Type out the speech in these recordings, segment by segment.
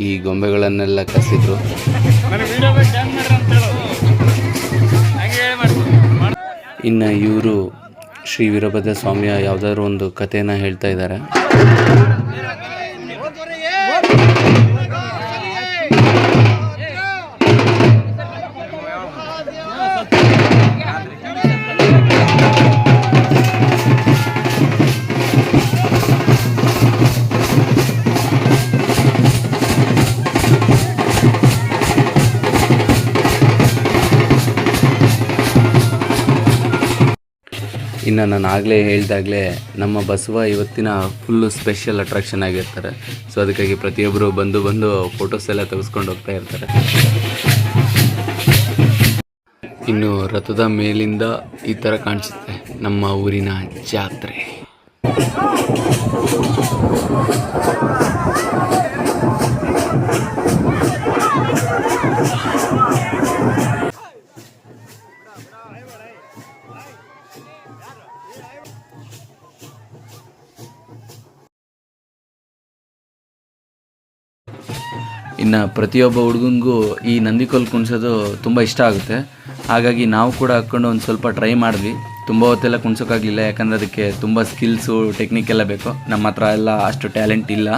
ಈ ಗೊಂಬೆಗಳನ್ನೆಲ್ಲ ಕಸಿದ್ರು. ಇನ್ನು ಇವರು ಶ್ರೀ ವೀರಭದ್ರ ಸ್ವಾಮಿಯ ಯಾವುದಾದ್ರು ಒಂದು ಕಥೆನ ಹೇಳ್ತಾ ಇದ್ದಾರೆ. ಇನ್ನು ನಾನು ಆಗಲೇ ಹೇಳಿದಾಗಲೇ ನಮ್ಮ ಬಸವ ಇವತ್ತಿನ ಫುಲ್ಲು ಸ್ಪೆಷಲ್ ಅಟ್ರಾಕ್ಷನ್ ಆಗಿರ್ತಾರೆ. ಸೊ ಅದಕ್ಕಾಗಿ ಪ್ರತಿಯೊಬ್ಬರು ಬಂದು ಫೋಟೋಸ್ ಎಲ್ಲ ತೆಗೆಸ್ಕೊಂಡು ಹೋಗ್ತಾ ಇರ್ತಾರೆ. ಇನ್ನು ರಥದ ಮೇಲಿಂದ ಈ ಥರ ಕಾಣಿಸುತ್ತೆ ನಮ್ಮ ಊರಿನ ಜಾತ್ರೆ. ಇನ್ನು ಪ್ರತಿಯೊಬ್ಬ ಹುಡುಗನಿಗೂ ಈ ನಂದಿಕೋಲು ಕುಣಿಸೋದು ತುಂಬ ಇಷ್ಟ ಆಗುತ್ತೆ. ಹಾಗಾಗಿ ನಾವು ಕೂಡ ಹಾಕ್ಕೊಂಡು ಒಂದು ಸ್ವಲ್ಪ ಟ್ರೈ ಮಾಡಿದ್ವಿ. ತುಂಬ ಹೊತ್ತೆಲ್ಲ ಕುಣ್ಸೋಕ್ಕಾಗಲಿಲ್ಲ, ಯಾಕಂದರೆ ಅದಕ್ಕೆ ತುಂಬ ಸ್ಕಿಲ್ಸು ಟೆಕ್ನಿಕ್ ಎಲ್ಲ ಬೇಕು. ನಮ್ಮ ಹತ್ರ ಎಲ್ಲ ಅಷ್ಟು ಟ್ಯಾಲೆಂಟ್ ಇಲ್ಲ.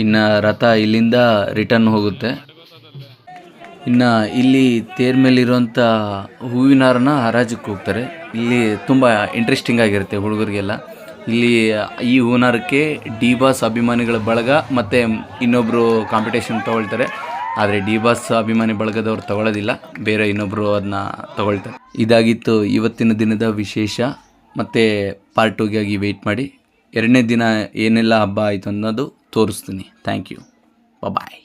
ಇನ್ನು ರಥ ಇಲ್ಲಿಂದ ರಿಟರ್ನ್ ಹೋಗುತ್ತೆ. ಇನ್ನು ಇಲ್ಲಿ ತೇರ್ ಮೇಲಿರುವಂಥ ಹೂವಿನಾರನ್ನ ಹರಾಜಕ್ಕೆ ಹೋಗ್ತಾರೆ. ಇಲ್ಲಿ ತುಂಬ ಇಂಟ್ರೆಸ್ಟಿಂಗ್ ಆಗಿರುತ್ತೆ ಹುಡುಗರಿಗೆಲ್ಲ. ಇಲ್ಲಿ ಈ ಹೂವಿನಾರಕ್ಕೆ ಡಿ ಬಾಸ್ ಅಭಿಮಾನಿಗಳ ಬಳಗ ಮತ್ತು ಇನ್ನೊಬ್ಬರು ಕಾಂಪಿಟೇಷನ್ ತೊಗೊಳ್ತಾರೆ. ಆದರೆ ಡಿ ಬಾಸ್ ಅಭಿಮಾನಿ ಬಳಗದವ್ರು ತೊಗೊಳ್ಳೋದಿಲ್ಲ, ಬೇರೆ ಇನ್ನೊಬ್ಬರು ಅದನ್ನ ತೊಗೊಳ್ತಾರೆ. ಇದಾಗಿತ್ತು ಇವತ್ತಿನ ದಿನದ ವಿಶೇಷ. ಮತ್ತು ಪಾರ್ಟ್ 2ಗಾಗಿ ವೆಯ್ಟ್ ಮಾಡಿ. 2ನೇ ದಿನ ಏನೆಲ್ಲ ಹಬ್ಬ ಆಯಿತು ಅನ್ನೋದು ತೋರಿಸ್ತೀನಿ. Thank you. ಬಾಯ್.